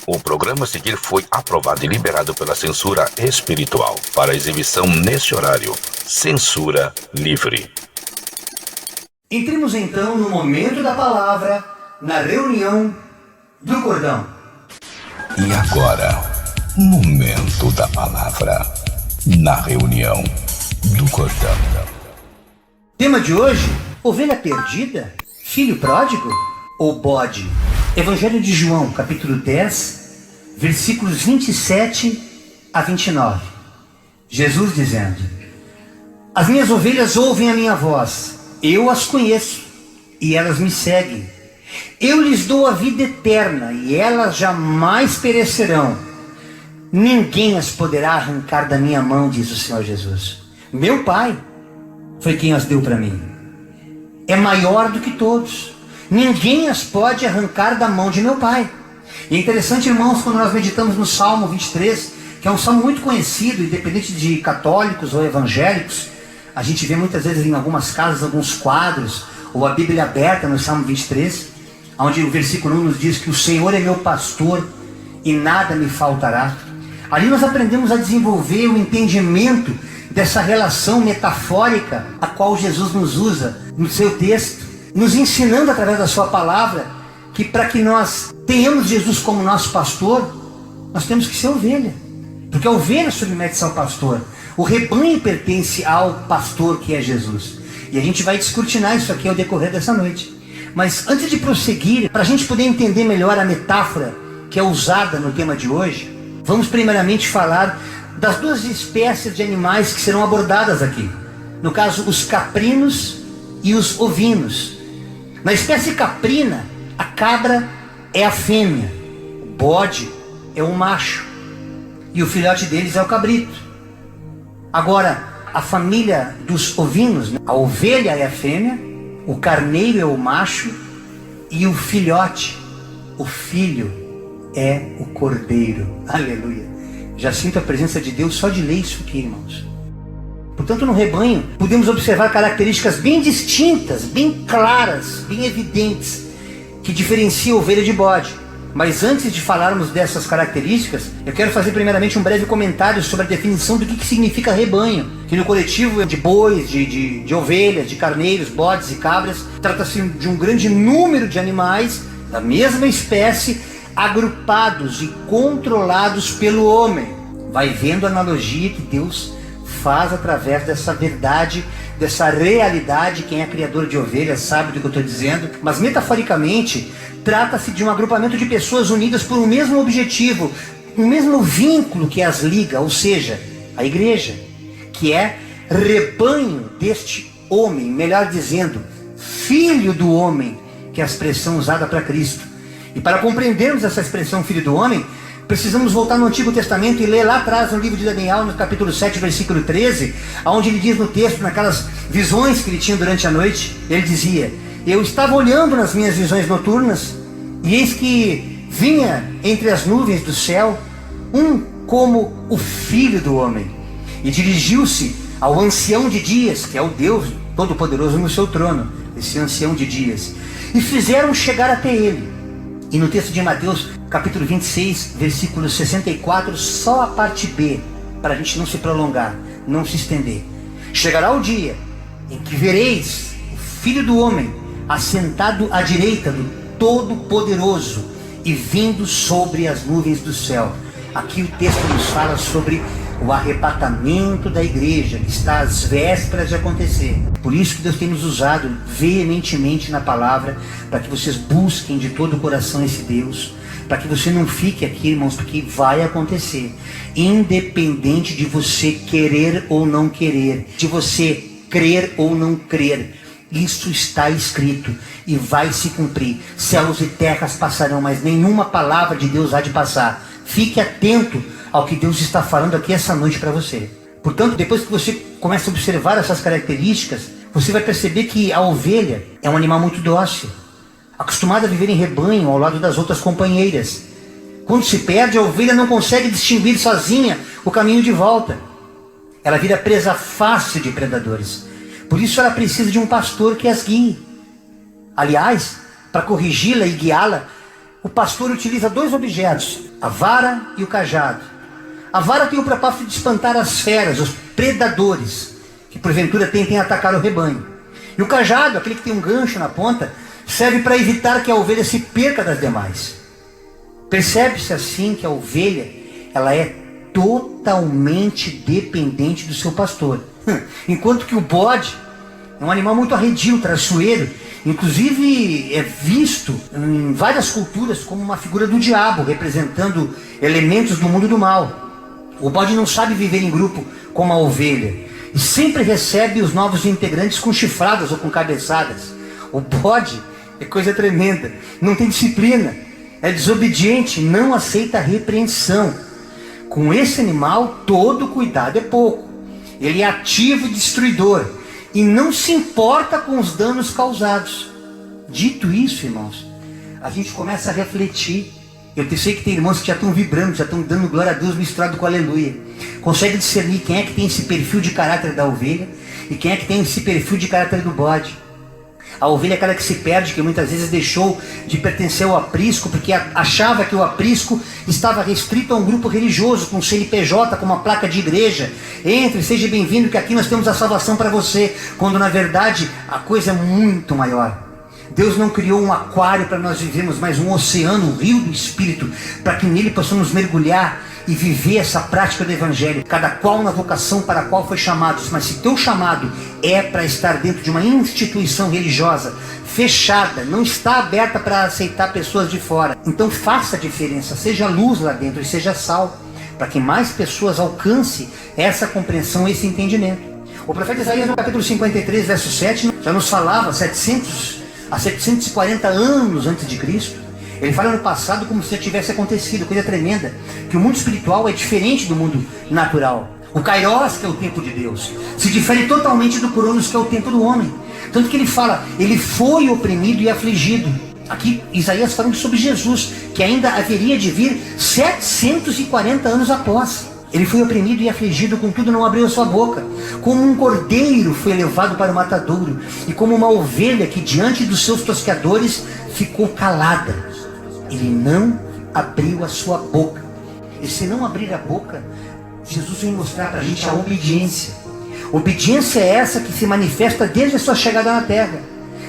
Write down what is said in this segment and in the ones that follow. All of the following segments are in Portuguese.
O programa a seguir foi aprovado e liberado pela censura espiritual para exibição neste horário. Censura livre. Entremos então no momento da palavra, na reunião do cordão. E agora, momento da palavra, na reunião do cordão. Tema de hoje, ovelha perdida, filho pródigo ou bode? Evangelho de João, capítulo 10, versículos 27 a 29. Jesus dizendo: As minhas ovelhas ouvem a minha voz, eu as conheço e elas me seguem. Eu lhes dou a vida eterna e elas jamais perecerão. Ninguém as poderá arrancar da minha mão, diz o Senhor Jesus. Meu Pai foi quem as deu para mim. É maior do que todos. Ninguém as pode arrancar da mão de meu Pai. E é interessante, irmãos, quando nós meditamos no Salmo 23, que é um salmo muito conhecido, independente de católicos ou evangélicos. A gente vê muitas vezes em algumas casas, alguns quadros, ou a Bíblia aberta no Salmo 23, onde o versículo 1 nos diz que o Senhor é meu pastor e nada me faltará. Ali nós aprendemos a desenvolver o entendimento dessa relação metafórica a qual Jesus nos usa no seu texto, nos ensinando através da sua palavra que para que nós tenhamos Jesus como nosso pastor, nós temos que ser ovelha, porque a ovelha submete-se ao pastor. O rebanho pertence ao pastor, que é Jesus. E a gente vai descortinar isso aqui ao decorrer dessa noite. Mas antes de prosseguir, para a gente poder entender melhor a metáfora que é usada no tema de hoje, vamos primeiramente falar das duas espécies de animais que serão abordadas aqui. No caso, os caprinos e os ovinos. Na espécie caprina, a cabra é a fêmea, o bode é o macho, e o filhote deles é o cabrito. Agora, a família dos ovinos, a ovelha é a fêmea, o carneiro é o macho, e o filhote, o filho, é o cordeiro. Aleluia! Já sinto a presença de Deus só de ler isso aqui, irmãos. Portanto, no rebanho, podemos observar características bem distintas, bem claras, bem evidentes, que diferenciam a ovelha de bode. Mas antes de falarmos dessas características, eu quero fazer primeiramente um breve comentário sobre a definição do que significa rebanho, que no coletivo de bois, de ovelhas, de carneiros, bodes e cabras, trata-se de um grande número de animais da mesma espécie, agrupados e controlados pelo homem. Vai vendo a analogia que Deus faz através dessa verdade, dessa realidade. Quem é criador de ovelhas sabe do que eu estou dizendo. Mas metaforicamente, trata-se de um agrupamento de pessoas unidas por um mesmo objetivo, um mesmo vínculo que as liga, ou seja, a igreja, que é rebanho deste homem, melhor dizendo, filho do homem, que é a expressão usada para Cristo. E para compreendermos essa expressão filho do homem, precisamos voltar no Antigo Testamento e ler lá atrás no livro de Daniel, no capítulo 7, versículo 13, onde ele diz no texto, naquelas visões que ele tinha durante a noite, ele dizia: Eu estava olhando nas minhas visões noturnas, e eis que vinha entre as nuvens do céu um como o filho do homem, e dirigiu-se ao ancião de dias, que é o Deus Todo-Poderoso no seu trono, esse ancião de dias, e fizeram chegar até ele. E no texto de Mateus, capítulo 26, versículo 64, só a parte B, para a gente não se prolongar, não se estender. Chegará o dia em que vereis o Filho do Homem assentado à direita do Todo-Poderoso e vindo sobre as nuvens do céu. Aqui o texto nos fala sobre o arrebatamento da igreja, que está às vésperas de acontecer. Por isso que Deus tem nos usado veementemente na palavra, para que vocês busquem de todo o coração esse Deus, para que você não fique aqui, irmãos, porque vai acontecer, independente de você querer ou não querer, de você crer ou não crer. Isso está escrito e vai se cumprir. Céus e terras passarão, mas nenhuma palavra de Deus há de passar. Fique atento ao que Deus está falando aqui essa noite para você. Portanto, depois que você começa a observar essas características, você vai perceber que a ovelha é um animal muito dócil, acostumada a viver em rebanho ao lado das outras companheiras. Quando se perde, a ovelha não consegue distinguir sozinha o caminho de volta. Ela vira presa fácil de predadores. Por isso ela precisa de um pastor que as guie. Aliás, para corrigi-la e guiá-la, o pastor utiliza dois objetos a vara e o cajado. A vara tem o propósito de espantar as feras, os predadores, que porventura tentem atacar o rebanho. E o cajado, aquele que tem um gancho na ponta, serve para evitar que a ovelha se perca das demais. Percebe-se assim que a ovelha, ela é totalmente dependente do seu pastor. Enquanto que o bode é um animal muito arredio, traiçoeiro. Inclusive é visto em várias culturas como uma figura do diabo, representando elementos do mundo do mal. O bode não sabe viver em grupo como a ovelha e sempre recebe os novos integrantes com chifradas ou com cabeçadas. O bode é coisa tremenda, não tem disciplina, é desobediente, não aceita repreensão. Com esse animal, todo cuidado é pouco. Ele é ativo e destruidor e não se importa com os danos causados. Dito isso, irmãos, a gente começa a refletir. Eu sei que tem irmãos que já estão vibrando, já estão dando glória a Deus misturado com aleluia. Consegue discernir quem é que tem esse perfil de caráter da ovelha e quem é que tem esse perfil de caráter do bode. A ovelha é aquela que se perde, que muitas vezes deixou de pertencer ao aprisco, porque achava que o aprisco estava restrito a um grupo religioso, com CNPJ, com uma placa de igreja. Entre, seja bem-vindo, que aqui nós temos a salvação para você, quando na verdade a coisa é muito maior. Deus não criou um aquário para nós vivermos, mas um oceano, um rio do Espírito, para que nele possamos mergulhar e viver essa prática do Evangelho, cada qual na vocação para a qual foi chamado. Mas se teu chamado é para estar dentro de uma instituição religiosa fechada, não está aberta para aceitar pessoas de fora, então faça a diferença, seja luz lá dentro e seja sal, para que mais pessoas alcancem essa compreensão, esse entendimento. O profeta Isaías, no capítulo 53, verso 7, já nos falava há 740 anos antes de Cristo. Ele fala no passado como se já tivesse acontecido, coisa tremenda, que o mundo espiritual é diferente do mundo natural. O Kairos, que é o tempo de Deus, se difere totalmente do Cronos, que é o tempo do homem. Tanto que ele fala, ele foi oprimido e afligido. Aqui Isaías falando sobre Jesus, que ainda haveria de vir 740 anos após. Ele foi oprimido e afligido, contudo não abriu a sua boca. Como um cordeiro foi levado para o matadouro, e como uma ovelha que diante dos seus tosqueadores ficou calada. Ele não abriu a sua boca. E se não abrir a boca, Jesus vem mostrar para a gente a obediência. Obediência é essa que se manifesta desde a sua chegada na terra.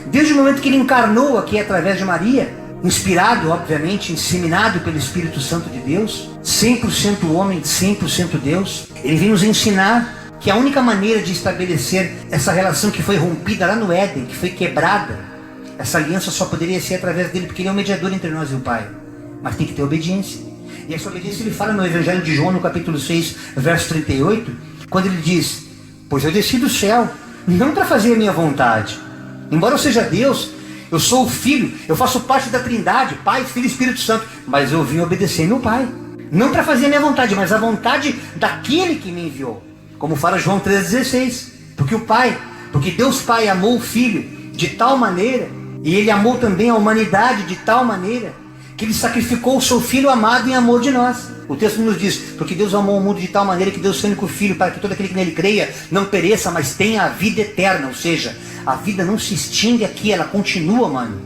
Desde o momento que ele encarnou aqui através de Maria, inspirado, obviamente, inseminado pelo Espírito Santo de Deus, 100% homem, 100% Deus. Ele vem nos ensinar que a única maneira de estabelecer essa relação que foi rompida lá no Éden, que foi quebrada, essa aliança só poderia ser através dele, porque ele é o mediador entre nós e o Pai. Mas tem que ter obediência. E essa obediência ele fala no Evangelho de João, no capítulo 6, verso 38, quando ele diz: pois eu desci do céu, não para fazer a minha vontade. Embora eu seja Deus, eu sou o Filho, eu faço parte da Trindade, Pai, Filho e Espírito Santo, mas eu vim obedecer meu Pai. Não para fazer a minha vontade, mas a vontade daquele que me enviou. Como fala João 3,16. Porque Deus Pai amou o Filho de tal maneira, e Ele amou também a humanidade de tal maneira, que Ele sacrificou o seu Filho amado em amor de nós. O texto nos diz, porque Deus amou o mundo de tal maneira que deu o seu único Filho, para que todo aquele que nele creia não pereça, mas tenha a vida eterna. Ou seja, a vida não se extingue aqui, ela continua, mano.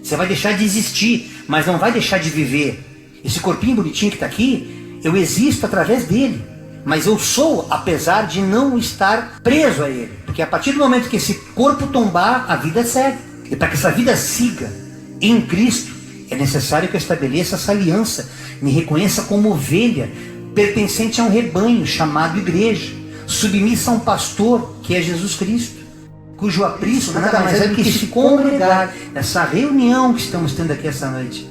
Você vai deixar de existir, mas não vai deixar de viver. Esse corpinho bonitinho que está aqui, eu existo através dele. Mas eu sou, apesar de não estar preso a ele. Porque a partir do momento que esse corpo tombar, a vida segue. E para que essa vida siga em Cristo, é necessário que eu estabeleça essa aliança, me reconheça como ovelha, pertencente a um rebanho chamado igreja, submissa a um pastor, que é Jesus Cristo, cujo aprisco nada mais é do que se congregar, essa reunião que estamos tendo aqui essa noite.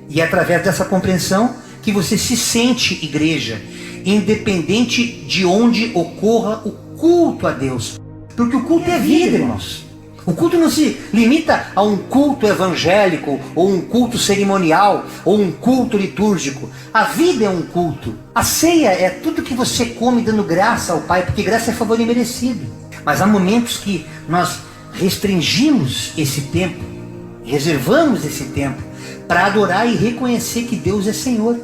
E é através dessa compreensão que você se sente igreja, independente de onde ocorra o culto a Deus. Porque o culto é vida, irmãos. O culto não se limita a um culto evangélico, ou um culto cerimonial, ou um culto litúrgico. A vida é um culto. A ceia é tudo que você come dando graça ao Pai, porque graça é favor imerecido. Mas há momentos que nós restringimos esse tempo, reservamos esse tempo, para adorar e reconhecer que Deus é Senhor.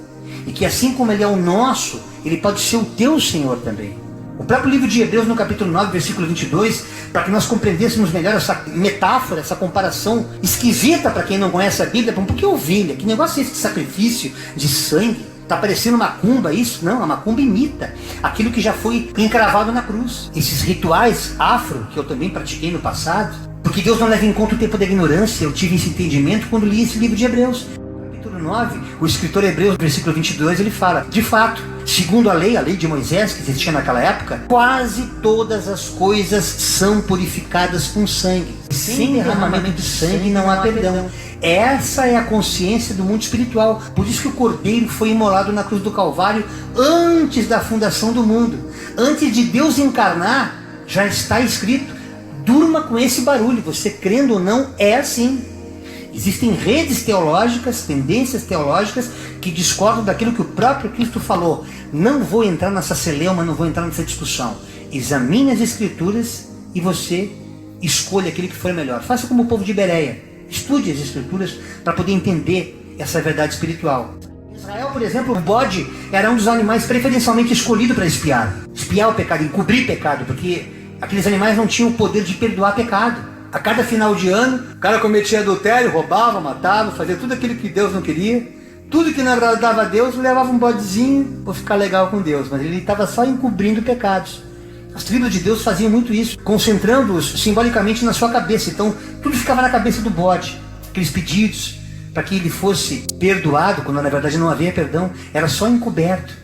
E que assim como Ele é o nosso, Ele pode ser o teu Senhor também. O próprio livro de Hebreus, no capítulo 9, versículo 22, para que nós compreendêssemos melhor essa metáfora, essa comparação esquisita para quem não conhece a Bíblia. Por que ovelha? Que negócio é esse de sacrifício, de sangue? Tá parecendo macumba isso? Não, a macumba imita aquilo que já foi encravado na cruz. Esses rituais afro, que eu também pratiquei no passado, porque Deus não leva em conta o tempo da ignorância. Eu tive esse entendimento quando li esse livro de Hebreus. Capítulo 9, o escritor Hebreus, versículo 22, ele fala: de fato, segundo a lei de Moisés, que existia naquela época, quase todas as coisas são purificadas com sangue. Sem derramamento de sangue não há perdão. Essa é a consciência do mundo espiritual. Por isso que o Cordeiro foi imolado na cruz do Calvário antes da fundação do mundo. Antes de Deus encarnar, já está escrito. Durma com esse barulho, você crendo ou não, é assim. Existem redes teológicas, tendências teológicas que discordam daquilo que o próprio Cristo falou. Não vou entrar nessa celeuma, não vou entrar nessa discussão. Examine as Escrituras e você escolha aquilo que for melhor. Faça como o povo de Bereia. Estude as Escrituras para poder entender essa verdade espiritual. Em Israel, por exemplo, o bode era um dos animais preferencialmente escolhido para espiar. Espiar o pecado, encobrir pecado, porque aqueles animais não tinham o poder de perdoar pecado. A cada final de ano, o cara cometia adultério, roubava, matava, fazia tudo aquilo que Deus não queria. Tudo que não agradava a Deus, levava um bodezinho para ficar legal com Deus. Mas ele estava só encobrindo pecados. As tribos de Deus faziam muito isso, concentrando-os simbolicamente na sua cabeça. Então, tudo ficava na cabeça do bode. Aqueles pedidos para que ele fosse perdoado, quando na verdade não havia perdão, era só encoberto.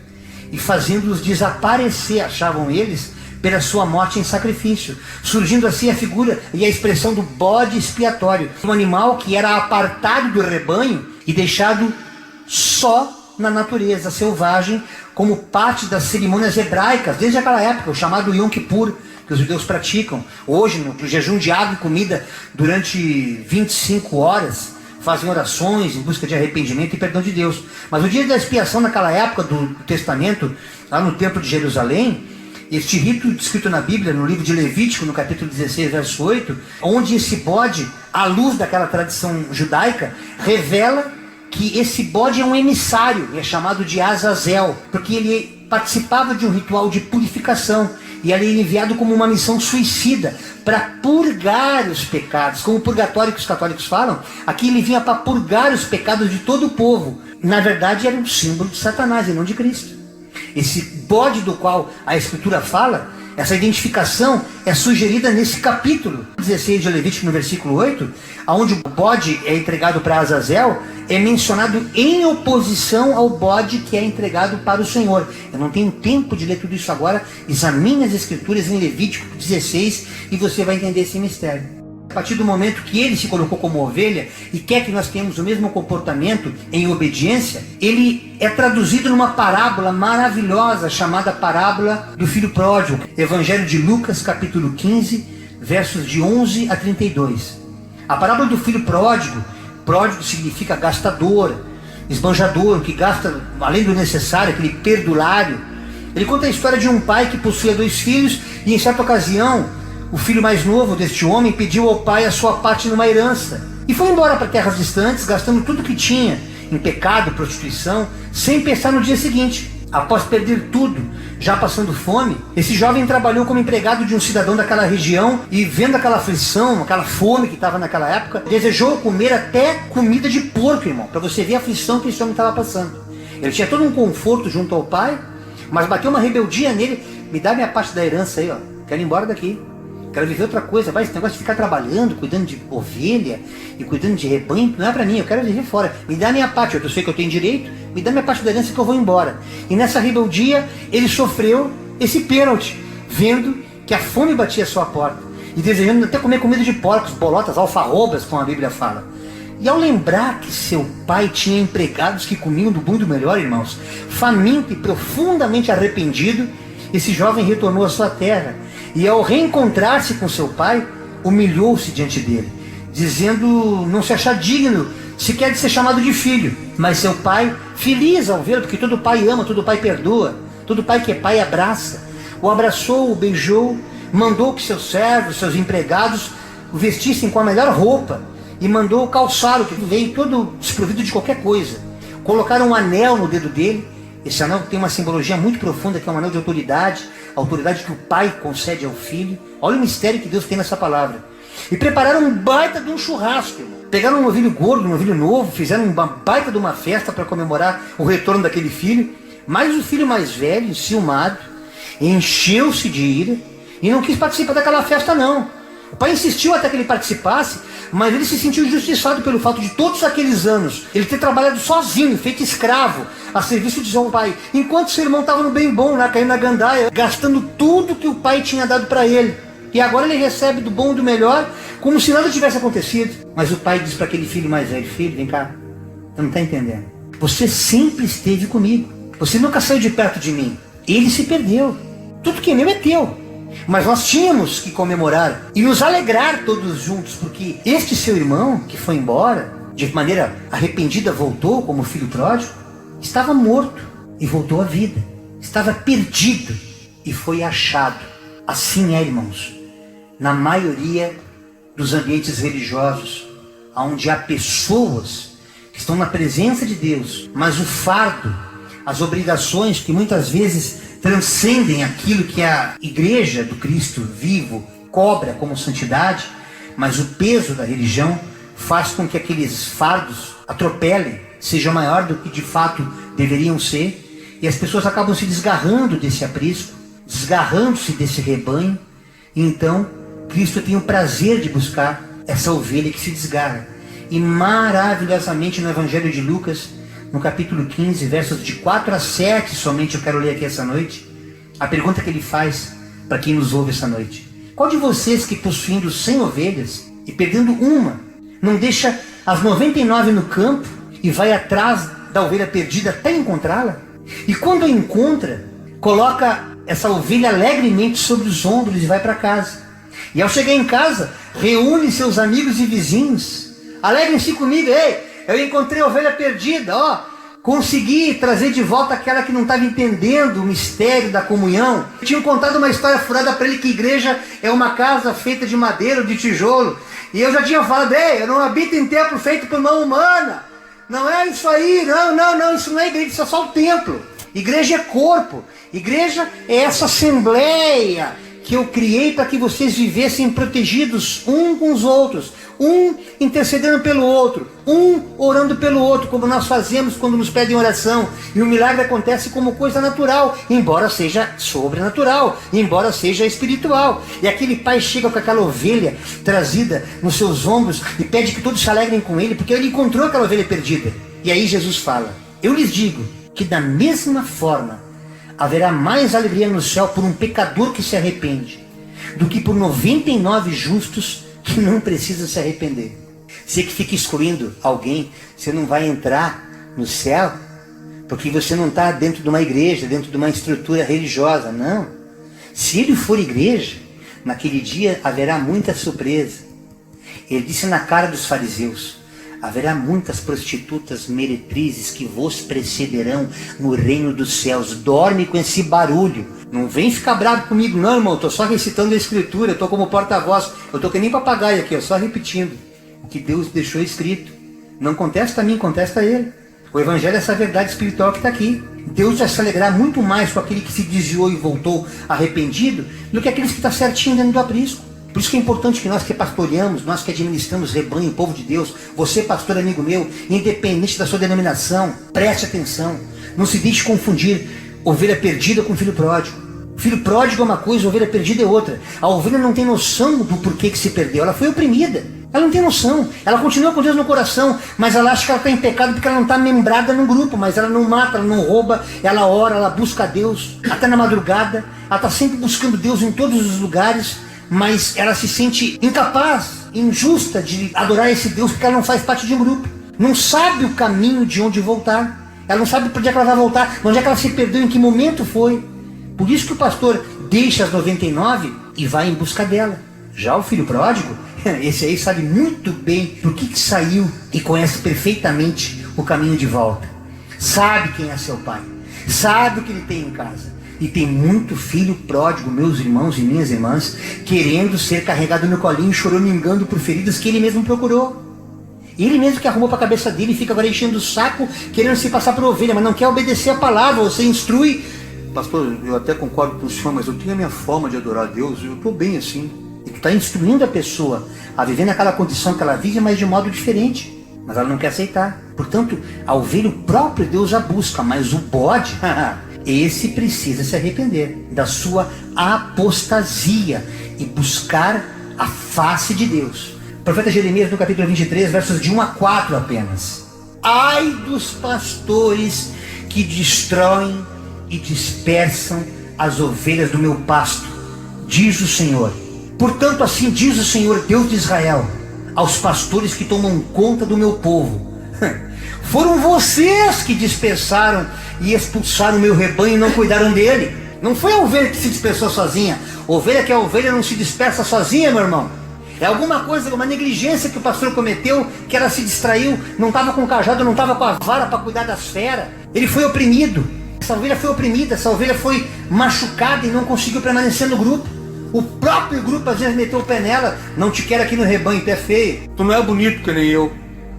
E fazendo-os desaparecer, achavam eles, pela sua morte em sacrifício. Surgindo assim a figura e a expressão do bode expiatório. Um animal que era apartado do rebanho e deixado só na natureza selvagem, como parte das cerimônias hebraicas, desde aquela época, o chamado Yom Kippur, que os judeus praticam. Hoje, no jejum de água e comida, durante 25 horas, fazem orações em busca de arrependimento e perdão de Deus. Mas o dia da expiação, naquela época do Testamento, lá no Templo de Jerusalém, este rito descrito na Bíblia, no livro de Levítico, no capítulo 16, verso 8, onde esse bode, à luz daquela tradição judaica, revela que esse bode é um emissário, é chamado de Azazel, porque ele participava de um ritual de purificação, e ele é enviado como uma missão suicida, para purgar os pecados, como o purgatório que os católicos falam. Aqui ele vinha para purgar os pecados de todo o povo. Na verdade era um símbolo de Satanás e não de Cristo. Esse bode do qual a Escritura fala, essa identificação é sugerida nesse capítulo 16 de Levítico, no versículo 8, onde o bode é entregado para Azazel, é mencionado em oposição ao bode que é entregado para o Senhor. Eu não tenho tempo de ler tudo isso agora. Examine as Escrituras em Levítico 16 e você vai entender esse mistério. A partir do momento que ele se colocou como ovelha e quer que nós tenhamos o mesmo comportamento em obediência, ele é traduzido numa parábola maravilhosa chamada parábola do filho pródigo. Evangelho de Lucas, capítulo 15, versos de 11 a 32. A parábola do filho pródigo, pródigo significa gastador, esbanjador, que gasta além do necessário, aquele perdulário. Ele conta a história de um pai que possuía 2 filhos e em certa ocasião o filho mais novo deste homem pediu ao pai a sua parte numa herança e foi embora para terras distantes, gastando tudo que tinha em pecado, prostituição, sem pensar no dia seguinte. Após perder tudo, já passando fome, esse jovem trabalhou como empregado de um cidadão daquela região e, vendo aquela aflição, aquela fome que estava naquela época, desejou comer até comida de porco, irmão, para você ver a aflição que esse homem estava passando. Ele tinha todo um conforto junto ao pai, mas bateu uma rebeldia nele. Me dá minha parte da herança aí, ó. Quero ir embora daqui. Quero viver outra coisa. Vai, esse negócio de ficar trabalhando, cuidando de ovelha e cuidando de rebanho, não é pra mim, eu quero viver fora. Me dá minha parte, eu sei que eu tenho direito, me dá minha parte da herança que eu vou embora. E nessa rebeldia, ele sofreu esse pênalti, vendo que a fome batia a sua porta e desejando até comer comida de porcos, bolotas, alfarrobas, como a Bíblia fala. E ao lembrar que seu pai tinha empregados que comiam do bom e do melhor, irmãos, faminto e profundamente arrependido, esse jovem retornou à sua terra e, ao reencontrar-se com seu pai, humilhou-se diante dele, dizendo não se achar digno sequer de ser chamado de filho. Mas seu pai, feliz ao vê-lo, porque todo pai ama, todo pai perdoa, todo pai que é pai abraça, o abraçou, o beijou, mandou que seus servos, seus empregados o vestissem com a melhor roupa e mandou calçá-lo, que veio todo desprovido de qualquer coisa. Colocaram um anel no dedo dele. Esse anel tem uma simbologia muito profunda, que é um anel de autoridade, a autoridade que o pai concede ao filho. Olha o mistério que Deus tem nessa palavra. e prepararam um baita de um churrasco. Pegaram um novilho gordo, um novilho novo, fizeram uma baita de uma festa para comemorar o retorno daquele filho. Mas o filho mais velho, enciumado, encheu-se de ira e não quis participar daquela festa não. O pai insistiu até que ele participasse, mas ele se sentiu injustiçado pelo fato de todos aqueles anos ele ter trabalhado sozinho, feito escravo, a serviço de seu pai, enquanto seu irmão estava no bem bom, lá caindo na gandaia, gastando tudo que o pai tinha dado para ele. E agora ele recebe do bom e do melhor, como se nada tivesse acontecido. Mas o pai diz para aquele filho mais velho: filho, vem cá, você não está entendendo. Você sempre esteve comigo, você nunca saiu de perto de mim. Ele se perdeu, tudo que é meu é teu. Mas nós tínhamos que comemorar e nos alegrar todos juntos, porque este seu irmão, que foi embora, de maneira arrependida voltou como filho pródigo, estava morto e voltou à vida. Estava perdido e foi achado. Assim é, irmãos, na maioria dos ambientes religiosos, onde há pessoas que estão na presença de Deus, mas o fardo, as obrigações que muitas vezes transcendem aquilo que a igreja do Cristo vivo cobra como santidade, mas o peso da religião faz com que aqueles fardos atropelem, sejam maior do que de fato deveriam ser, e as pessoas acabam se desgarrando desse aprisco, desgarrando-se desse rebanho, e então Cristo tem o prazer de buscar essa ovelha que se desgarra. E maravilhosamente no Evangelho de Lucas, no capítulo 15, versos de 4 a 7, somente eu quero ler aqui essa noite, a pergunta que ele faz para quem nos ouve essa noite: qual de vocês que possuindo 100 ovelhas e perdendo uma, não deixa as 99 no campo e vai atrás da ovelha perdida até encontrá-la? E quando a encontra, coloca essa ovelha alegremente sobre os ombros e vai para casa. E ao chegar em casa, reúne seus amigos e vizinhos: alegrem-se comigo, ei, eu encontrei a ovelha perdida, ó. Consegui trazer de volta aquela que não estava entendendo o mistério da comunhão. Tinham contado uma história furada para ele que a igreja é uma casa feita de madeira ou de tijolo. E eu já tinha falado: ei, eu não habito em templo feito por mão humana. Não é isso aí, não, isso não é igreja, isso é só o templo. Igreja é corpo. Igreja é essa assembleia que eu criei para que vocês vivessem protegidos um com os outros, um intercedendo pelo outro, um orando pelo outro, como nós fazemos quando nos pedem oração. E o milagre acontece como coisa natural, embora seja sobrenatural, embora seja espiritual. E aquele pai chega com aquela ovelha trazida nos seus ombros e pede que todos se alegrem com ele, porque ele encontrou aquela ovelha perdida. E aí Jesus fala: eu lhes digo que da mesma forma haverá mais alegria no céu por um pecador que se arrepende do que por 99 justos que não precisam se arrepender. Você que fica excluindo alguém, você não vai entrar no céu porque você não está dentro de uma igreja, dentro de uma estrutura religiosa, não. Se ele for igreja, naquele dia haverá muita surpresa. Ele disse na cara dos fariseus: haverá muitas prostitutas meretrizes que vos precederão no reino dos céus. Dorme com esse barulho. Não vem ficar bravo comigo não, irmão. Estou só recitando a escritura, estou como porta-voz. Eu estou que nem papagaio aqui, só repetindo o que Deus deixou escrito. Não contesta a mim, contesta a ele. O evangelho é essa verdade espiritual que está aqui. Deus vai se alegrar muito mais com aquele que se desviou e voltou arrependido do que aqueles que estão certinho dentro do aprisco. Por isso que é importante que nós que pastoreamos, nós que administramos rebanho, povo de Deus, você pastor amigo meu, independente da sua denominação, preste atenção. Não se deixe confundir ovelha perdida com filho pródigo. Filho pródigo é uma coisa, ovelha perdida é outra. A ovelha não tem noção do porquê que se perdeu, ela foi oprimida. Ela não tem noção, ela continua com Deus no coração, mas ela acha que ela está em pecado porque ela não está membrada num grupo, mas ela não mata, ela não rouba, ela ora, ela busca a Deus, até na madrugada, ela está sempre buscando Deus em todos os lugares, mas ela se sente incapaz, injusta de adorar esse Deus porque ela não faz parte de um grupo, não sabe o caminho de onde voltar, ela não sabe por onde é que ela vai voltar, onde é que ela se perdeu, em que momento foi. Por isso que o pastor deixa as 99 e vai em busca dela. Já o filho pródigo, esse aí sabe muito bem do que saiu e conhece perfeitamente o caminho de volta. Sabe quem é seu pai, sabe o que ele tem em casa. E tem muito filho pródigo, meus irmãos e minhas irmãs, querendo ser carregado no colinho, choramingando por feridas que ele mesmo procurou. Ele mesmo que arrumou para a cabeça dele e fica agora enchendo o saco, querendo se passar por ovelha, mas não quer obedecer a palavra. Você instrui: pastor, eu até concordo com o senhor, mas eu tenho a minha forma de adorar a Deus, eu estou bem assim. E tu está instruindo a pessoa a viver naquela condição que ela vive, mas de modo diferente. Mas ela não quer aceitar. Portanto, a ovelha, o próprio Deus a busca, mas o bode, esse precisa se arrepender da sua apostasia e buscar a face de Deus. O profeta Jeremias, no capítulo 23, versos de 1 a 4 apenas. Ai dos pastores que destroem e dispersam as ovelhas do meu pasto, diz o Senhor. Portanto, assim diz o Senhor, Deus de Israel, aos pastores que tomam conta do meu povo: foram vocês que dispersaram e expulsaram o meu rebanho e não cuidaram dele. Não foi a ovelha que se dispersou sozinha. Ovelha que é ovelha não se dispersa sozinha, meu irmão. É alguma coisa, uma negligência que o pastor cometeu, que ela se distraiu, não estava com o cajado, não estava com a vara para cuidar das feras. Ele foi oprimido. Essa ovelha foi oprimida, essa ovelha foi machucada e não conseguiu permanecer no grupo. O próprio grupo às vezes meteu o pé nela: não te quero aqui no rebanho, tu é feio, tu não é bonito que nem eu,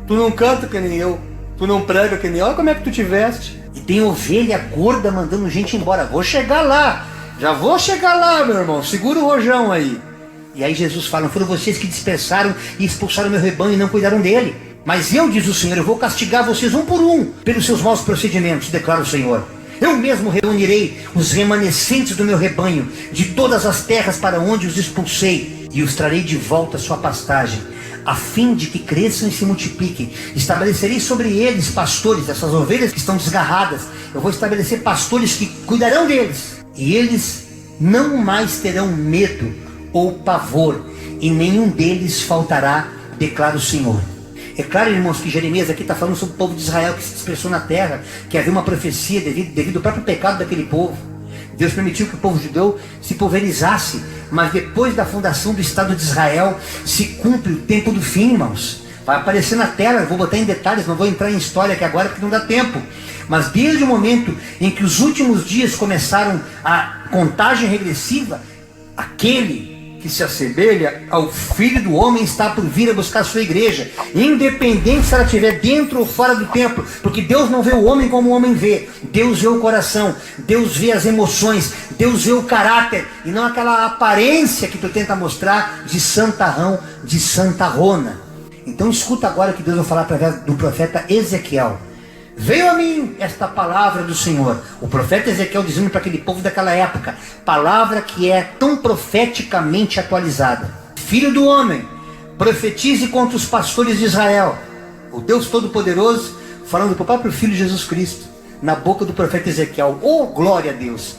tu não canta que nem eu, tu não prega que nem eu, olha como é que tu te veste. E tem ovelha gorda mandando gente embora. Vou chegar lá, já vou chegar lá, meu irmão, segura o rojão aí. E aí Jesus fala: foram vocês que dispersaram e expulsaram meu rebanho e não cuidaram dele. Mas eu, diz o Senhor, eu vou castigar vocês um por um pelos seus maus procedimentos, declara o Senhor. Eu mesmo reunirei os remanescentes do meu rebanho de todas as terras para onde os expulsei e os trarei de volta à sua pastagem, a fim de que cresçam e se multipliquem. Estabelecerei sobre eles pastores, essas ovelhas que estão desgarradas. Eu vou estabelecer pastores que cuidarão deles, e eles não mais terão medo ou pavor, e nenhum deles faltará, declara o Senhor. É claro, irmãos, que Jeremias aqui está falando sobre o povo de Israel que se dispersou na terra, que havia uma profecia devido ao próprio pecado daquele povo. Deus permitiu que o povo judeu se pulverizasse, mas depois da fundação do Estado de Israel se cumpre o tempo do fim, irmãos. Vai aparecer na tela, vou botar em detalhes, não vou entrar em história aqui agora porque não dá tempo. Mas desde o momento em que os últimos dias começaram a contagem regressiva, aquele que se assemelha ao Filho do Homem está por vir a buscar a sua igreja, independente se ela estiver dentro ou fora do templo, porque Deus não vê o homem como o homem vê. Deus vê o coração, Deus vê as emoções, Deus vê o caráter, e não aquela aparência que tu tenta mostrar de santarrão, de santarrona. Então escuta agora o que Deus vai falar através do profeta Ezequiel. Veio a mim esta palavra do Senhor. O profeta Ezequiel dizendo para aquele povo daquela época, palavra que é tão profeticamente atualizada. Filho do homem, profetize contra os pastores de Israel. O Deus Todo-Poderoso falando para o próprio Filho Jesus Cristo, na boca do profeta Ezequiel. Oh, glória a Deus!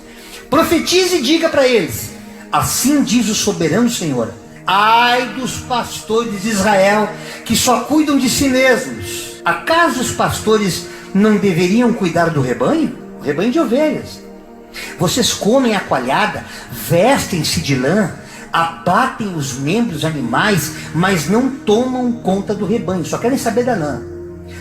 Profetize e diga para eles: assim diz o soberano Senhor: ai dos pastores de Israel que só cuidam de si mesmos. Acaso os pastores não deveriam cuidar do rebanho? O rebanho de ovelhas. Vocês comem a coalhada, vestem-se de lã, abatem os membros animais, mas não tomam conta do rebanho, só querem saber da lã.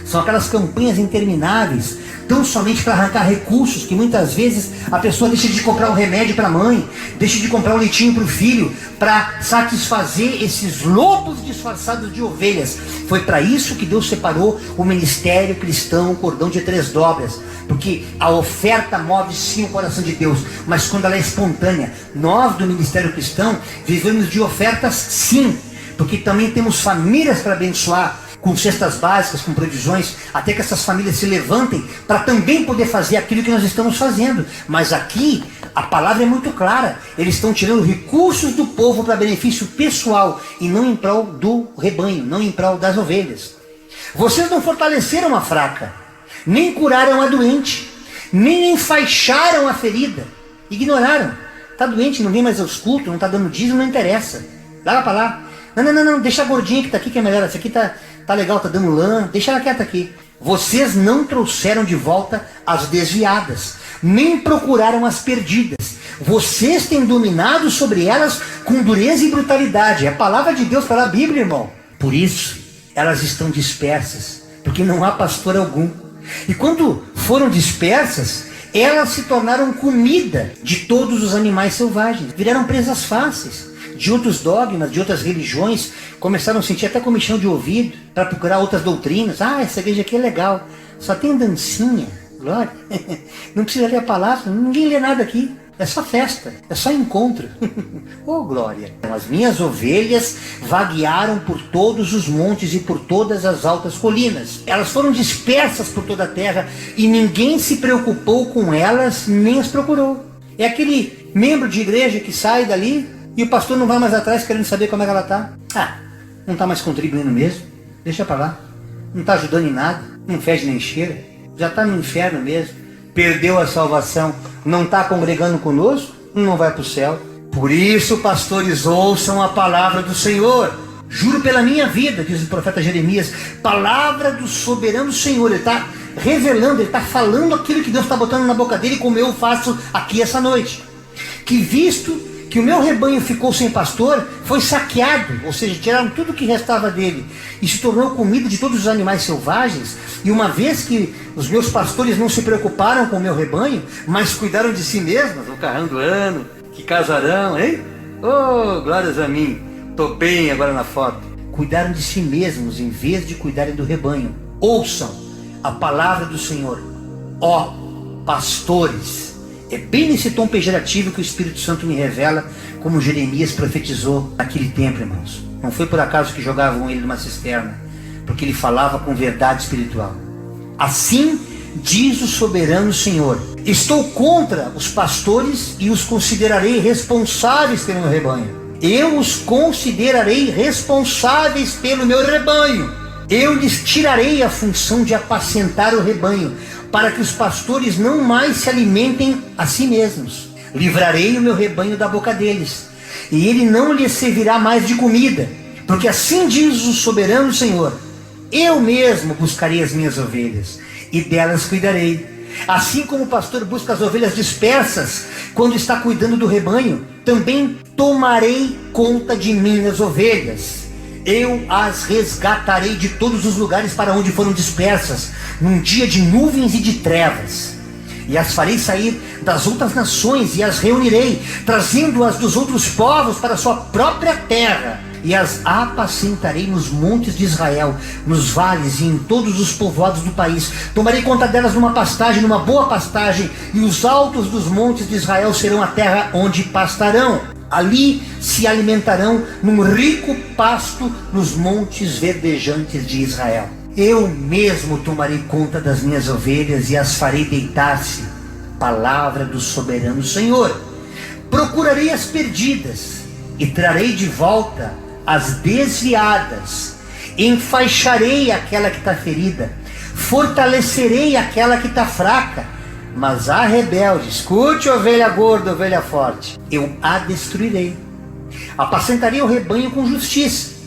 São aquelas campanhas intermináveis, tão somente para arrancar recursos, que muitas vezes a pessoa deixa de comprar o remédio para a mãe, deixa de comprar o leitinho para o filho, para satisfazer esses lobos disfarçados de ovelhas. Foi para isso que Deus separou o ministério cristão, o cordão de 3 dobras, porque a oferta move sim o coração de Deus, mas quando ela é espontânea. Nós do ministério cristão vivemos de ofertas sim, porque também temos famílias para abençoar, com cestas básicas, com provisões, até que essas famílias se levantem para também poder fazer aquilo que nós estamos fazendo. Mas aqui a palavra é muito clara: eles estão tirando recursos do povo para benefício pessoal e não em prol do rebanho, não em prol das ovelhas. Vocês não fortaleceram a fraca, nem curaram a doente, nem enfaixaram a ferida. Ignoraram. Está doente, não vem mais aos cultos, não está dando dízimo, não interessa. Larga para lá. Não, deixa a gordinha que está aqui que é melhor. Essa aqui tá legal, tá dando lã, deixa ela quieta aqui. Vocês não trouxeram de volta as desviadas, nem procuraram as perdidas. Vocês têm dominado sobre elas com dureza e brutalidade. É a palavra de Deus para a Bíblia, irmão. Por isso, elas estão dispersas, porque não há pastor algum. E quando foram dispersas, elas se tornaram comida de todos os animais selvagens. Viraram presas fáceis de outros dogmas, de outras religiões. Começaram a sentir até comichão de ouvido para procurar outras doutrinas. Ah, essa igreja aqui é legal, só tem dancinha, glória. Não precisa ler a palavra, ninguém lê nada aqui. É só festa, é só encontro. Oh, glória! As minhas ovelhas vaguearam por todos os montes e por todas as altas colinas. Elas foram dispersas por toda a terra e ninguém se preocupou com elas, nem as procurou. É aquele membro de igreja que sai dali e o pastor não vai mais atrás querendo saber como é que ela está. Não está mais contribuindo mesmo? Deixa para lá. Não está ajudando em nada, não fede nem cheira. Já está no inferno mesmo. Perdeu a salvação, não está congregando conosco, não vai para o céu. Por isso, pastores, ouçam a palavra do Senhor. Juro pela minha vida, diz o profeta Jeremias, palavra do soberano Senhor. Ele está revelando, ele está falando aquilo que Deus está botando na boca dele, como eu faço aqui essa noite. Que visto que o meu rebanho ficou sem pastor, foi saqueado, ou seja, tiraram tudo que restava dele e se tornou comida de todos os animais selvagens. E uma vez que os meus pastores não se preocuparam com o meu rebanho, mas cuidaram de si mesmos, o carrão do ano, que casarão, hein? Oh, glórias a mim, tô bem agora na foto. Cuidaram de si mesmos em vez de cuidarem do rebanho. Ouçam a palavra do Senhor, ó pastores. É bem nesse tom pejorativo que o Espírito Santo me revela, como Jeremias profetizou naquele tempo, irmãos. Não foi por acaso que jogavam ele numa cisterna, porque ele falava com verdade espiritual. Assim diz o soberano Senhor: estou contra os pastores e os considerarei responsáveis pelo meu rebanho. Eu os considerarei responsáveis pelo meu rebanho. Eu lhes tirarei a função de apacentar o rebanho, para que os pastores não mais se alimentem a si mesmos. Livrarei o meu rebanho da boca deles, e ele não lhes servirá mais de comida, porque assim diz o soberano Senhor: eu mesmo buscarei as minhas ovelhas, e delas cuidarei. Assim como o pastor busca as ovelhas dispersas, quando está cuidando do rebanho, também tomarei conta de minhas ovelhas. Eu as resgatarei de todos os lugares para onde foram dispersas, num dia de nuvens e de trevas. E as farei sair das outras nações e as reunirei, trazendo-as dos outros povos para a sua própria terra. E as apacentarei nos montes de Israel, nos vales e em todos os povoados do país. Tomarei conta delas numa pastagem, numa boa pastagem, e os altos dos montes de Israel serão a terra onde pastarão. Ali se alimentarão num rico pasto nos montes verdejantes de Israel. Eu mesmo tomarei conta das minhas ovelhas e as farei deitar-se. Palavra do soberano Senhor. Procurarei as perdidas e trarei de volta as desviadas. Enfaixarei aquela que está ferida, fortalecerei aquela que está fraca. Mas a rebelde, escute, ovelha gorda, ovelha forte, eu a destruirei. Apacentarei o rebanho com justiça.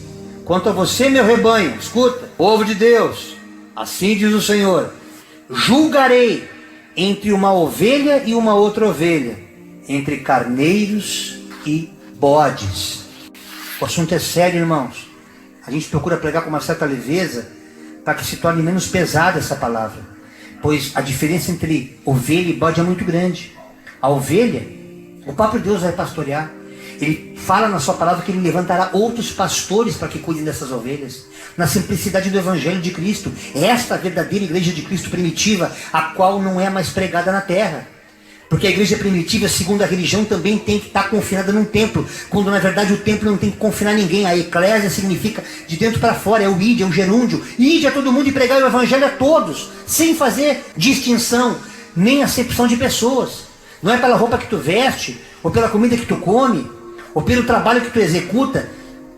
Quanto a você, meu rebanho, escuta, povo de Deus, assim diz o Senhor: julgarei entre uma ovelha e uma outra ovelha, entre carneiros e bodes. O assunto é sério, irmãos. A gente procura pregar com uma certa leveza, para que se torne menos pesada essa palavra. Pois a diferença entre ovelha e bode é muito grande. A ovelha, o próprio Deus vai pastorear. Ele fala na sua palavra que ele levantará outros pastores para que cuidem dessas ovelhas. Na simplicidade do Evangelho de Cristo. Esta é a verdadeira igreja de Cristo primitiva, a qual não é mais pregada na terra. Porque a igreja primitiva, segundo a religião, também tem que estar confinada num templo, quando na verdade o templo não tem que confinar ninguém. A eclésia significa de dentro para fora, é o id, é o gerúndio. Ide a todo mundo e pregar o evangelho a todos, sem fazer distinção, nem acepção de pessoas. Não é pela roupa que tu veste, ou pela comida que tu come, ou pelo trabalho que tu executa.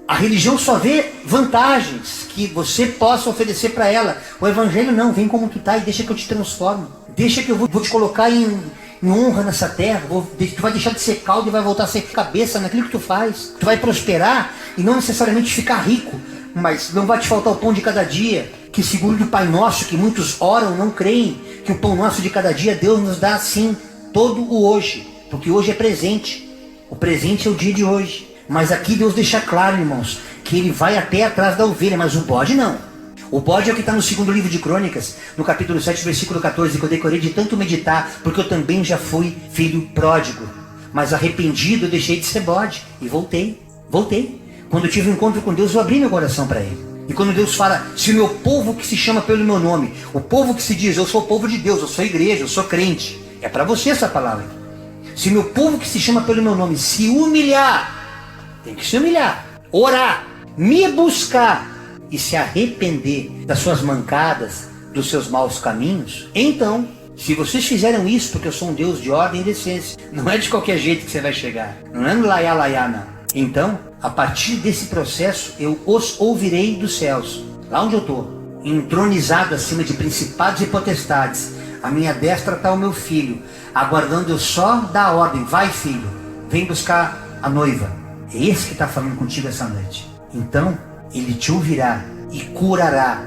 A religião só vê vantagens que você possa oferecer para ela. O evangelho não, vem como tu tá e deixa que eu te transformo. Deixa que eu vou te colocar em honra nessa terra. Tu vai deixar de ser caldo e vai voltar a ser cabeça naquilo que tu faz. Tu vai prosperar e não necessariamente ficar rico, mas não vai te faltar o pão de cada dia. Que segundo o Pai Nosso, que muitos oram, não creem, que o pão nosso de cada dia Deus nos dá sim, todo o hoje. Porque hoje é presente. O presente é o dia de hoje. Mas aqui Deus deixa claro, irmãos, que ele vai até atrás da ovelha, mas o bode não. O bode é o que está no segundo livro de Crônicas, no capítulo 7, versículo 14, que eu decorei de tanto meditar, porque eu também já fui filho pródigo. Mas arrependido eu deixei de ser bode e voltei. Quando eu tive um encontro com Deus, eu abri meu coração para ele. E quando Deus fala, se o meu povo que se chama pelo meu nome, o povo que se diz, eu sou o povo de Deus, eu sou igreja, eu sou crente, é para você essa palavra. Se meu povo que se chama pelo meu nome se humilhar, tem que se humilhar, orar, me buscar e se arrepender das suas mancadas, dos seus maus caminhos, então, se vocês fizeram isso, porque eu sou um Deus de ordem e decência, não é de qualquer jeito que você vai chegar, não é no laiá laiá não. Então, a partir desse processo, eu os ouvirei dos céus, lá onde eu estou, entronizado acima de principados e potestades. À minha destra está o meu filho, aguardando eu só dar a ordem: vai, filho, vem buscar a noiva. É esse que está falando contigo essa noite. Então, ele te ouvirá e curará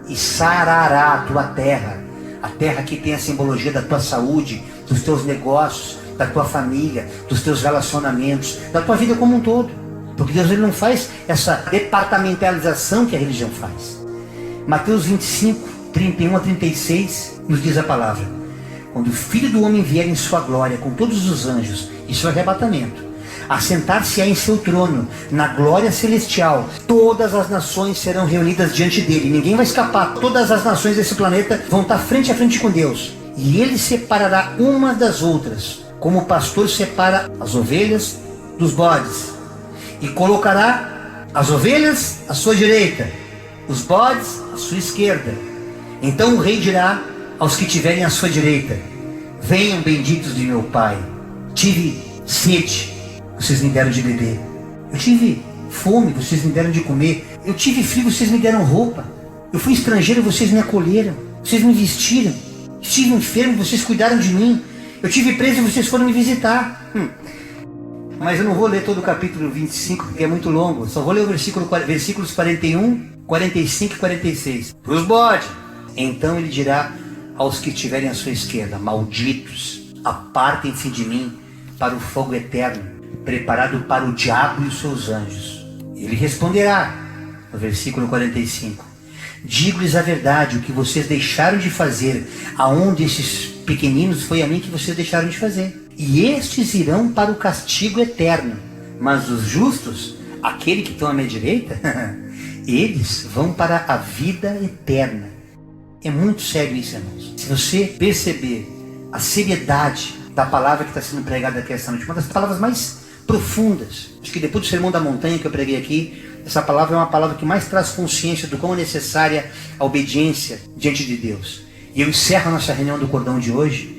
e sarará a tua terra. A terra que tem a simbologia da tua saúde, dos teus negócios, da tua família, dos teus relacionamentos, da tua vida como um todo. Porque Deus, ele não faz essa departamentalização que a religião faz. Mateus 25, 31 a 36 nos diz a palavra: quando o Filho do Homem vier em sua glória com todos os anjos, isso é arrebatamento, assentar-se-á em seu trono, na glória celestial, todas as nações serão reunidas diante dele, ninguém vai escapar, todas as nações desse planeta vão estar frente a frente com Deus, e ele separará umas das outras, como o pastor separa as ovelhas dos bodes, e colocará as ovelhas à sua direita, os bodes à sua esquerda. Então o rei dirá aos que tiverem à sua direita: venham, benditos de meu Pai, tive sede, vocês me deram de beber. Eu tive fome, vocês me deram de comer. Eu tive frio, vocês me deram roupa. Eu fui estrangeiro, vocês me acolheram. Vocês me vestiram. Estive enfermo, vocês cuidaram de mim. Eu tive preso e vocês foram me visitar. Mas eu não vou ler todo o capítulo 25, porque é muito longo. Só vou ler o versículos 41, 45 e 46. Para os bodes. Então ele dirá aos que estiverem à sua esquerda: malditos, apartem-se de mim para o fogo eterno, preparado para o diabo e os seus anjos. Ele responderá, no versículo 45: digo-lhes a verdade, o que vocês deixaram de fazer a um desses pequeninos, foi a mim que vocês deixaram de fazer. E estes irão para o castigo eterno, mas os justos, aquele que estão à minha direita, eles vão para a vida eterna. É muito sério isso, irmãos. Se você perceber a seriedade da palavra que está sendo pregada aqui essa noite, uma das palavras mais profundas, acho que depois do Sermão da Montanha que eu preguei aqui, essa palavra é uma palavra que mais traz consciência do quão é necessária a obediência diante de Deus. E eu encerro a nossa reunião do cordão de hoje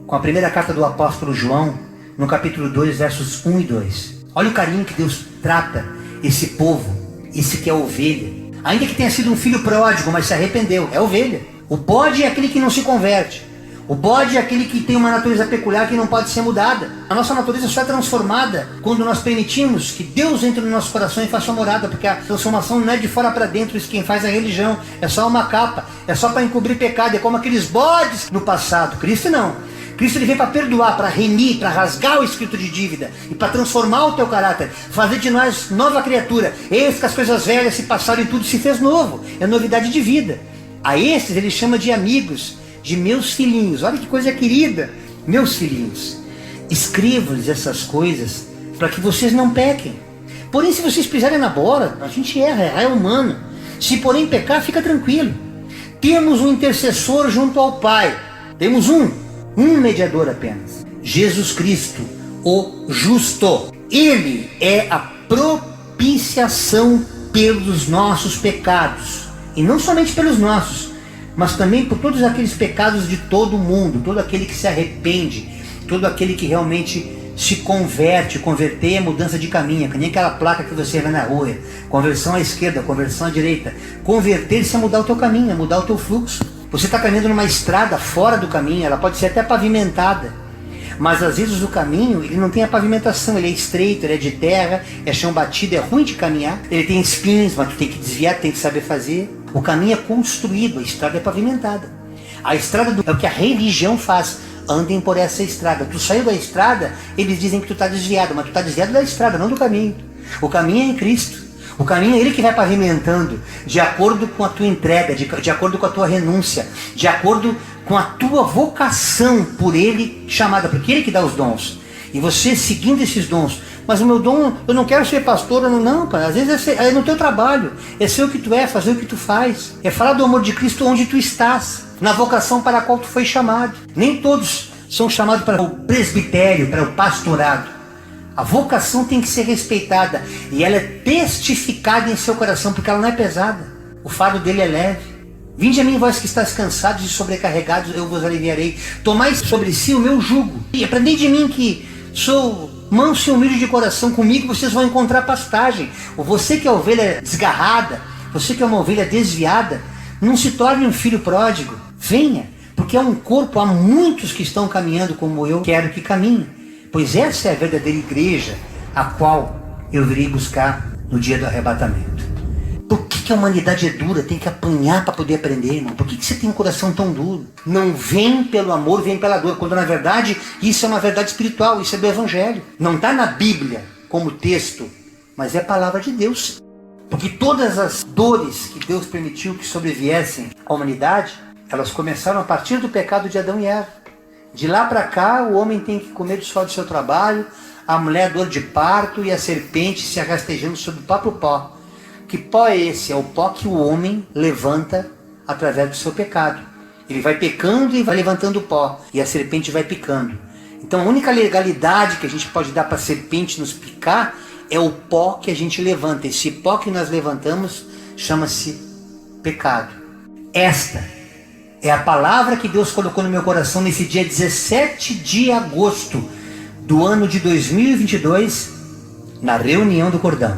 com a primeira carta do apóstolo João, no capítulo 2, versos 1 e 2. Olha o carinho que Deus trata esse povo, esse que é ovelha. Ainda que tenha sido um filho pródigo, mas se arrependeu, é ovelha. O bode é aquele que não se converte. O bode é aquele que tem uma natureza peculiar que não pode ser mudada. A nossa natureza só é transformada quando nós permitimos que Deus entre no nosso coração e faça morada, porque a transformação não é de fora para dentro, isso quem faz é a religião, é só uma capa, é só para encobrir pecado, é como aqueles bodes no passado. Cristo não. Cristo, ele vem para perdoar, para remir, para rasgar o escrito de dívida e para transformar o teu caráter, fazer de nós nova criatura. Eis que as coisas velhas se passaram e tudo se fez novo, é novidade de vida. A esses ele chama de amigos, de meus filhinhos. Olha que coisa querida, meus filhinhos. Escrevo-lhes essas coisas para que vocês não pequem. Porém, se vocês pisarem na bola, a gente erra, é humano. Se porém pecar, fica tranquilo. Temos um intercessor junto ao Pai. Temos um mediador apenas, Jesus Cristo, o justo. Ele é a propiciação pelos nossos pecados, e não somente pelos nossos, mas também por todos aqueles pecados de todo mundo, todo aquele que se arrepende, todo aquele que realmente se converte. Converter é mudança de caminho, que nem aquela placa que você vê na rua, conversão à esquerda, conversão à direita. Converter-se é mudar o teu caminho, é mudar o teu fluxo. Você está caminhando numa estrada fora do caminho, ela pode ser até pavimentada, mas às vezes o caminho ele não tem a pavimentação, ele é estreito, ele é de terra, é chão batido, é ruim de caminhar, ele tem espinhos, mas tu tem que desviar, tem que saber fazer. O caminho é construído, a estrada é pavimentada. A estrada é o que a religião faz: andem por essa estrada. Tu saiu da estrada, eles dizem que tu está desviado, mas tu está desviado da estrada, não do caminho. O caminho é em Cristo. O caminho é ele que vai pavimentando, de acordo com a tua entrega, de acordo com a tua renúncia, de acordo com a tua vocação por ele chamada, porque ele que dá os dons. E você seguindo esses dons: mas o meu dom, eu não quero ser pastor, não, pai. Às vezes é no teu trabalho, é ser o que tu é, fazer o que tu faz, é falar do amor de Cristo onde tu estás, na vocação para a qual tu foi chamado. Nem todos são chamados para o presbitério, para o pastorado. A vocação tem que ser respeitada e ela é testificada em seu coração, porque ela não é pesada. O fardo dele é leve. Vinde a mim, vós que estáis cansados e sobrecarregados, eu vos aliviarei. Tomai sobre si o meu jugo e aprendei de mim, que sou manso e humilde de coração. Comigo vocês vão encontrar pastagem. Você que é ovelha desgarrada, você que é uma ovelha desviada, não se torne um filho pródigo. Venha, porque é um corpo, há muitos que estão caminhando como eu quero que caminhem. Pois essa é a verdadeira igreja, a qual eu virei buscar no dia do arrebatamento. Por que a humanidade é dura? Tem que apanhar para poder aprender, irmão. Por que você tem um coração tão duro? Não vem pelo amor, vem pela dor. Quando na verdade isso é uma verdade espiritual, isso é do Evangelho. Não está na Bíblia como texto, mas é a palavra de Deus. Porque todas as dores que Deus permitiu que sobreviessem à humanidade, elas começaram a partir do pecado de Adão e Eva. De lá para cá, o homem tem que comer do suor do seu trabalho, a mulher dor de parto e a serpente se arrastejando sobre o próprio pó. Que pó é esse? É o pó que o homem levanta através do seu pecado. Ele vai pecando e vai levantando o pó, e a serpente vai picando. Então a única legalidade que a gente pode dar para a serpente nos picar é o pó que a gente levanta. Esse pó que nós levantamos chama-se pecado. Esta é a palavra que Deus colocou no meu coração nesse dia 17 de agosto do ano de 2022, na reunião do Cordão.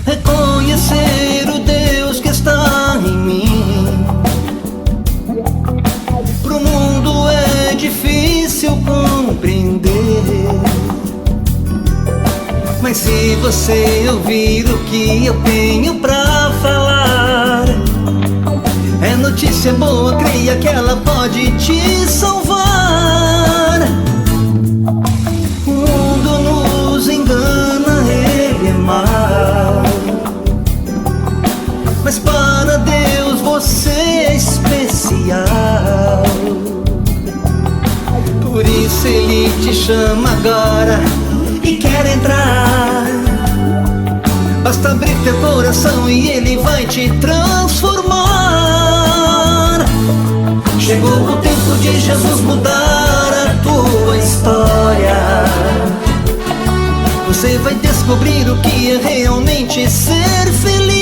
Reconhecer o Deus que está em mim. Pro mundo é difícil compreender, mas se você ouvir o que eu tenho pra falar, é notícia boa, creia que ela pode te salvar. O mundo nos engana, ele é mau, mas para Deus você é especial. Por isso Ele te chama agora e quer entrar. Basta abrir teu coração e Ele vai te transformar. Chegou o tempo de Jesus mudar a tua história. Você vai descobrir o que é realmente ser feliz.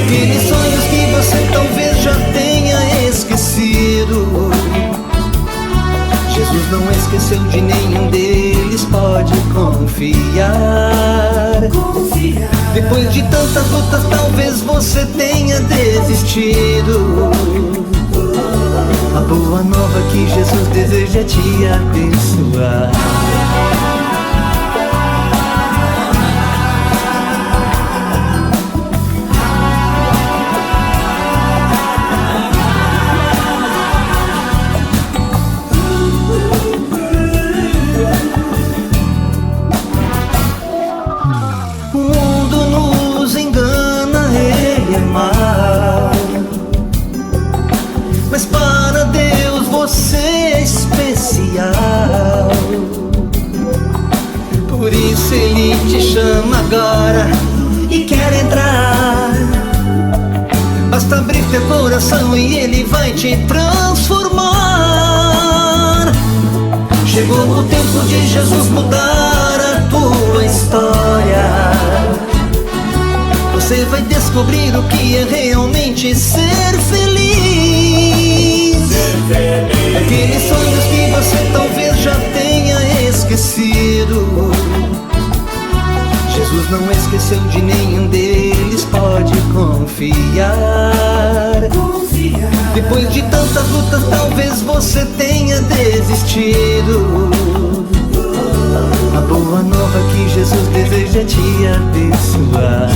Aqueles sonhos que você talvez já tenha esquecido, Jesus não esqueceu de nenhum deles, pode confiar. Depois de tantas lutas talvez você tenha desistido. A boa nova que Jesus deseja te abençoar. O mundo nos engana, ele é mau, mas para Deus você é especial. Por isso Ele te chama agora e quer entrar. Basta abrir teu coração e Ele vai te transformar. Chegou o tempo de Jesus mudar a tua história. Você vai descobrir o que é realmente ser feliz. Aqueles sonhos que você talvez já tenha esquecido, Jesus não esqueceu de nenhum deles, pode confiar. Depois de tantas lutas talvez você tenha desistido. A boa nova que Jesus deseja te abençoar.